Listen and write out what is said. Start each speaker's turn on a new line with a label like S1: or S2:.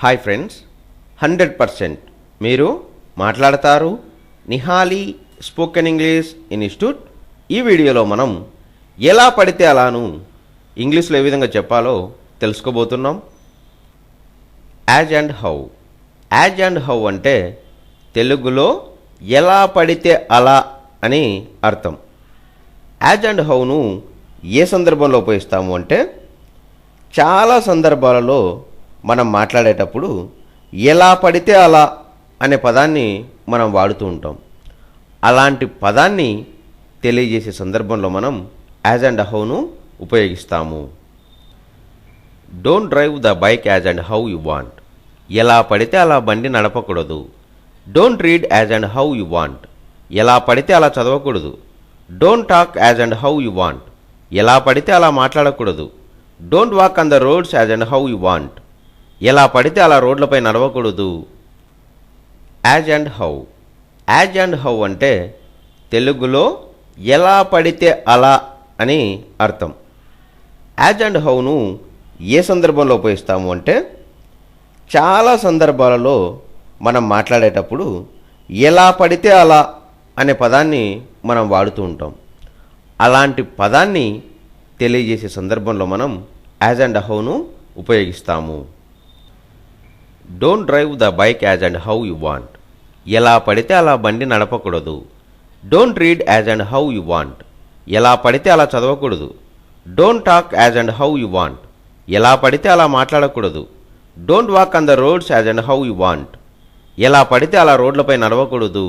S1: Hi friends, 100% మీరు మాట్లాడతారు Nihali spoken English institute. ఈ వీడియోలో మనం ఎలా పడితే అలాను ఇంగ్లీష్లో ఏ విధంగా చెప్పాలో తెలుసుకోబోతున్నాం. As and how. As and how అంటే తెలుగులో ఎలా పడితే అలా అని అర్థం. యాజ్ అండ్ హౌను ఏ సందర్భంలో ఉపయోగిస్తాము అంటే చాలా సందర్భాలలో మనం మాట్లాడేటప్పుడు ఎలా పడితే అలా అనే పదాన్ని మనం వాడుతూ ఉంటాం. అలాంటి పదాన్ని తెలియజేసే సందర్భంలో మనం యాజ్ అండ్ హౌను ఉపయోగిస్తాము. Don't drive the bike as and how you want. ఎలా పడితే అలా బండి నడపకూడదు. Don't read as and how you want. ఎలా పడితే అలా చదవకూడదు. Don't talk as and how you want. ఎలా పడితే అలా మాట్లాడకూడదు. Don't walk on the roads as and how you want. ఎలా పడితే అలా రోడ్లపై నడవకూడదు. As and how. As and how అంటే తెలుగులో ఎలా పడితే అలా అని అర్థం. యాజ్ అండ్ హౌను ఏ సందర్భంలో ఉపయోగిస్తాము అంటే చాలా సందర్భాలలో మనం మాట్లాడేటప్పుడు ఎలా పడితే అలా అనే పదాన్ని మనం వాడుతూ ఉంటాం. అలాంటి పదాన్ని తెలియజేసే సందర్భంలో మనం యాజ్ అండ్ హౌను ఉపయోగిస్తాము. Don't drive the bike as and how you want. ఎలా పడితే అలా బండి నడపకూడదు. Don't read as and how you want. ఎలా పడితే అలా చదవకూడదు. Don't talk as and how you want. ఎలా పడితే అలా మాట్లాడకూడదు. Don't walk on the roads as and how you want. ఎలా పడితే అలా రోడ్లపై నడవకూడదు.